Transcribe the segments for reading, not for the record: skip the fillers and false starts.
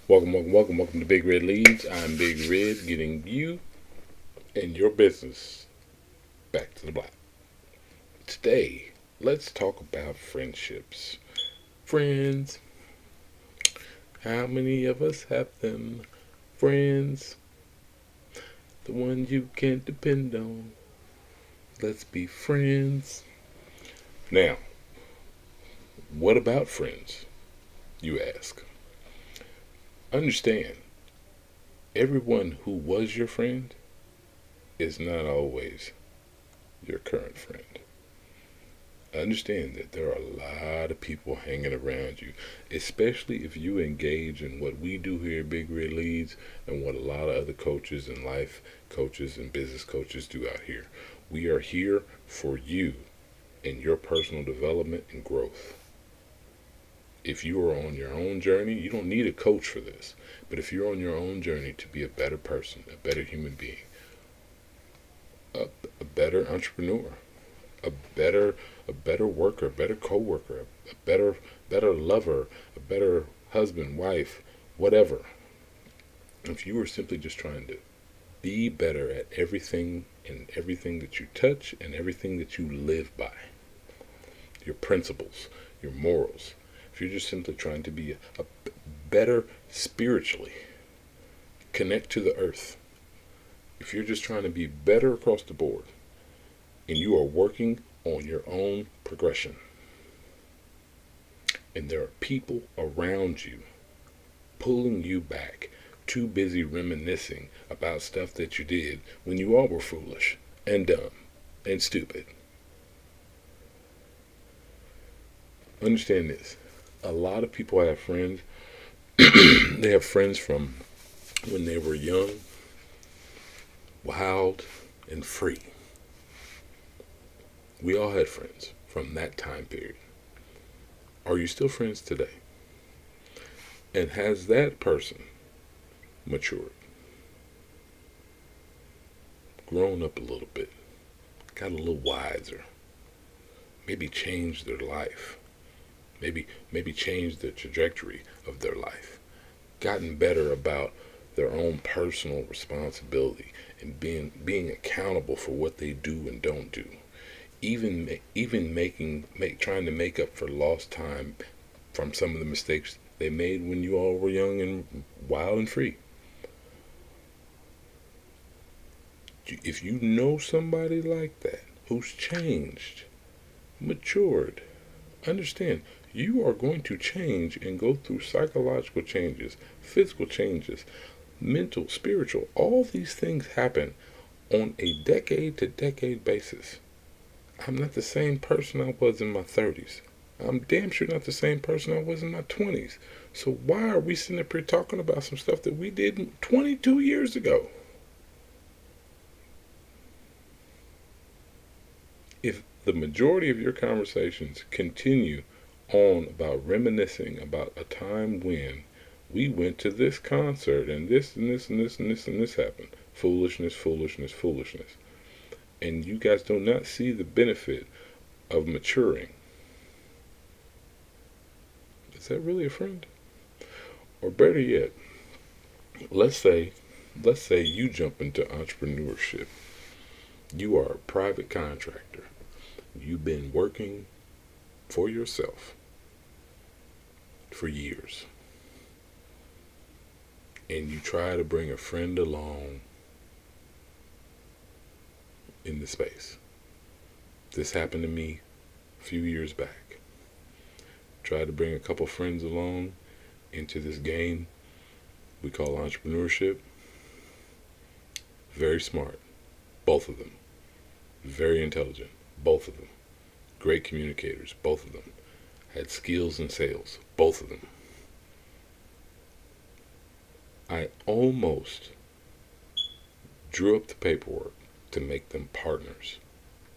Welcome to Big Red Leads. I'm Big Red, getting you and your business back to the block. Today, let's talk about friendships. Friends, how many of us have them? Friends, the ones you can depend on. Let's be friends. Now, what about friends, you ask? Understand, everyone who was your friend is not always your current friend. Understand that there are a lot of people hanging around you, especially if you engage in what we do here at Big Red Leads and what a lot of other coaches and life coaches and business coaches do out here. We are here for you in your personal development and growth. If you are on your own journey, you don't need a coach for this. But if you're on your own journey to be a better person, a better human being, a better entrepreneur, a better a better worker, a better co-worker, a better lover, a better husband, wife, whatever. If you are simply just trying to be better at everything and everything that you touch and everything that you live by, your principles, your morals. If you're just simply trying to be a better spiritually, connect to the earth. If you're just trying to be better across the board and you are working on your own progression, and there are people around you pulling you back, too busy reminiscing about stuff that you did when you all were foolish and dumb and stupid. Understand this. A lot of people have friends. They have friends from when they were young, wild, and free. We all had friends from that time period. Are you still friends today? And has that person matured, grown up a little bit, got a little wiser, maybe changed their life, maybe changed the trajectory of their life, gotten better about their own personal responsibility and being accountable for what they do and don't do, even trying to make up for lost time from some of the mistakes they made when you all were young and wild and free. If you know somebody like that who's changed, matured, understand you are going to change and go through psychological changes, physical changes, mental, spiritual. All these things happen on a decade to decade basis. I'm not the same person I was in my 30s. I'm damn sure not the same person I was in my 20s. So why are we sitting up here talking about some stuff that we did 22 years ago? If the majority of your conversations continue on about reminiscing about a time when we went to this concert and this and this and this and this and this happened, foolishness, foolishness, foolishness, and you guys do not see the benefit of maturing, is that really a friend? Or better yet, let's say you jump into entrepreneurship. You are a private contractor. You've been working for yourself for years. And you try to bring a friend along in the space. This happened to me a few years back. Tried to bring a couple friends along into this game we call entrepreneurship. Very smart, both of them. Very intelligent, both of them. Great communicators, both of them. Had skills in sales, both of them. I almost drew up the paperwork to make them partners,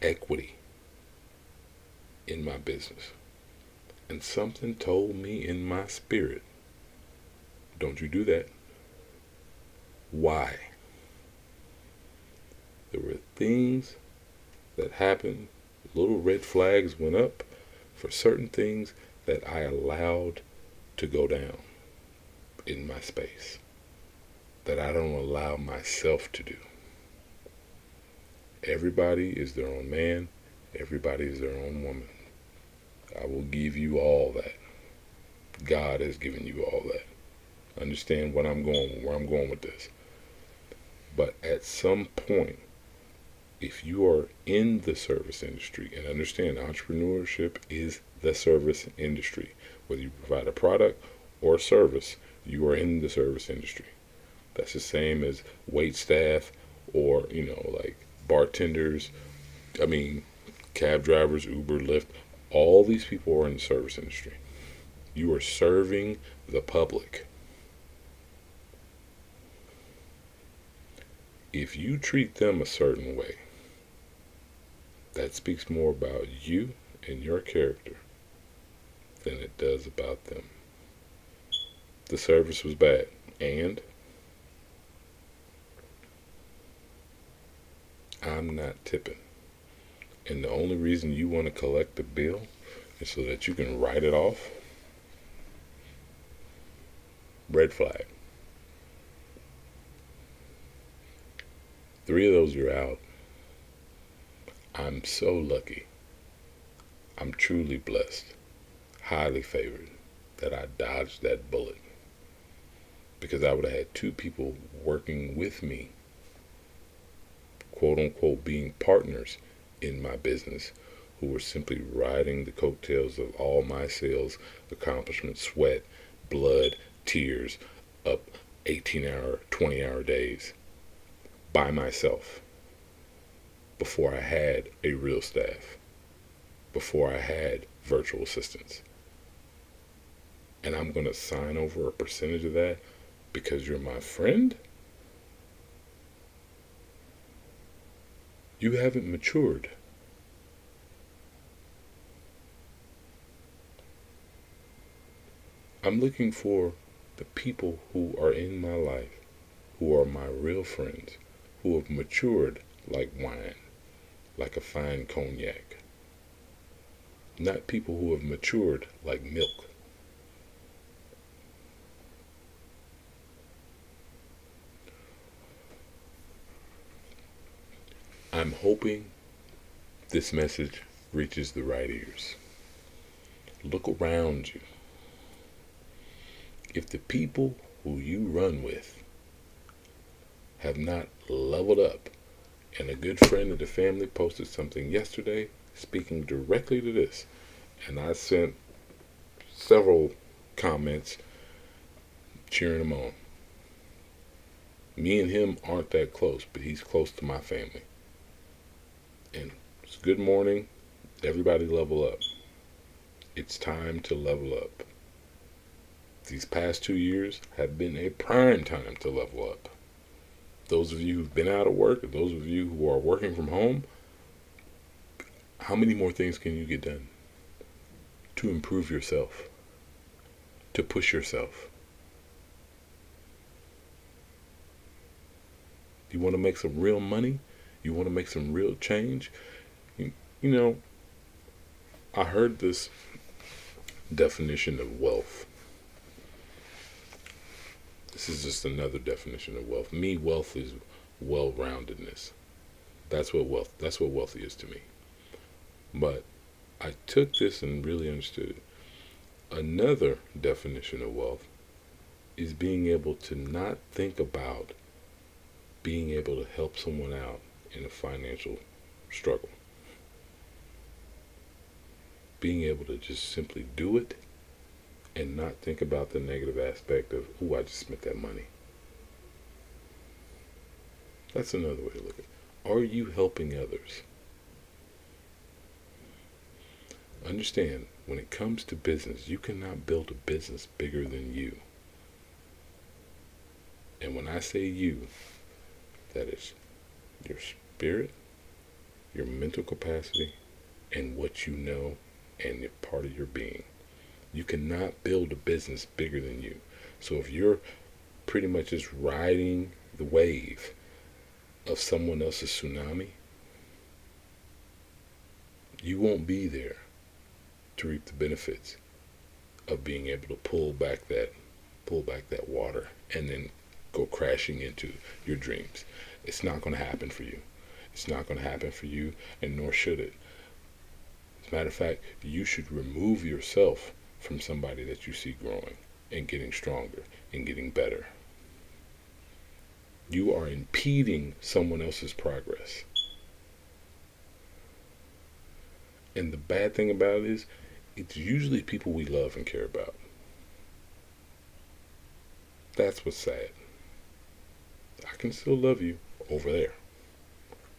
equity in my business. And something told me in my spirit, don't you do that. Why? There were things that happened, little red flags went up for certain things that I allowed to go down. in my space that I don't allow myself to do. Everybody is their own man. Everybody is their own woman. I will give you all that. God has given you all that. Understand where I'm going with this. But at some point, if you are in the service industry, and understand entrepreneurship is the service industry, whether you provide a product or a service, you are in the service industry. That's the same as wait staff or, like bartenders, cab drivers, Uber, Lyft. All these people are in the service industry. You are serving the public. If you treat them a certain way, that speaks more about you and your character than it does about them. The service was bad, and I'm not tipping. And the only reason you want to collect the bill is so that you can write it off. Red flag. 3 of those are out. I'm so lucky. I'm truly blessed, highly favored, that I dodged that bullet. Because I would have had 2 people working with me, quote unquote, being partners in my business, who were simply riding the coattails of all my sales accomplishments, sweat, blood, tears, up 18-hour, 20-hour days by myself, before I had a real staff, before I had virtual assistants. And I'm going to sign over a percentage of that because you're my friend? You haven't matured. I'm looking for the people who are in my life, who are my real friends, who have matured like wine, like a fine cognac. Not people who have matured like milk. I'm hoping this message reaches the right ears. Look around you. If the people who you run with have not leveled up, and a good friend of the family posted something yesterday speaking directly to this, and I sent several comments cheering him on. Me and him aren't that close, but he's close to my family. And it's good morning, everybody level up. It's time to level up. These past 2 years have been a prime time to level up. Those of you who've been out of work, and those of you who are working from home, how many more things can you get done to improve yourself, to push yourself? You want to make some real money? You want to make some real change? You know, I heard this definition of wealth. This is just another definition of wealth. Me, wealth is well-roundedness. That's what wealth is to me. But I took this and really understood it. Another definition of wealth is being able to not think about being able to help someone out in a financial struggle. Being able to just simply do it and not think about the negative aspect of, oh, I just spent that money. That's another way to look at it. Are you helping others? Understand, when it comes to business, you cannot build a business bigger than you. And when I say you, that is your spirit, your mental capacity, and what you know, and part of your being. You cannot build a business bigger than you. So if you're pretty much just riding the wave of someone else's tsunami, you won't be there to reap the benefits of being able to pull back that pull back that water, and then go crashing into your dreams. It's not going to happen for you. It's not going to happen for you, and nor should it. As a matter of fact, you should remove yourself from somebody that you see growing and getting stronger and getting better. You are impeding someone else's progress. And the bad thing about it is, it's usually people we love and care about. That's what's sad. I can still love you over there.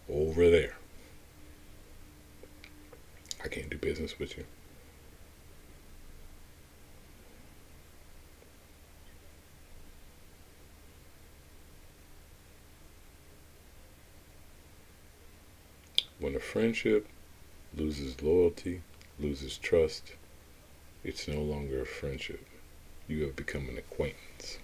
Over there. I can't do business with you. When a friendship loses loyalty, loses trust, it's no longer a friendship. You have become an acquaintance.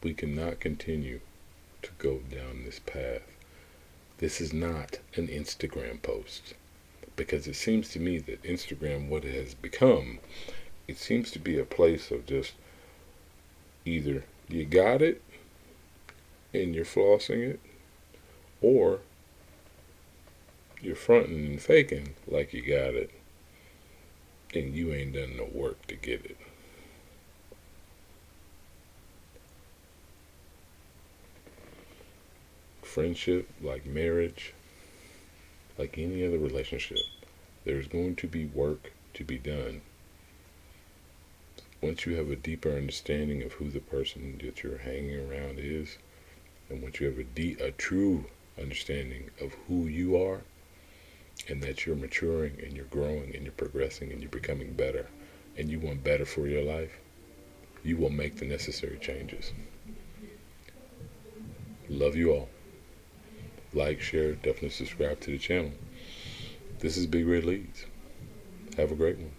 We cannot continue to go down this path. This is not an Instagram post, because it seems to me that Instagram, what it has become, it seems to be a place of just either you got it and you're flossing it, or you're fronting and faking like you got it and you ain't done no work to get it. Friendship, like marriage, like any other relationship, there's going to be work to be done. Once you have a deeper understanding of who the person that you're hanging around is, and once you have a true understanding of who you are, and that you're maturing and you're growing and you're progressing and you're becoming better, and you want better for your life, you will make the necessary changes. Love you all. Like, share, definitely subscribe to the channel. This is Big Red Leads. Have a great one.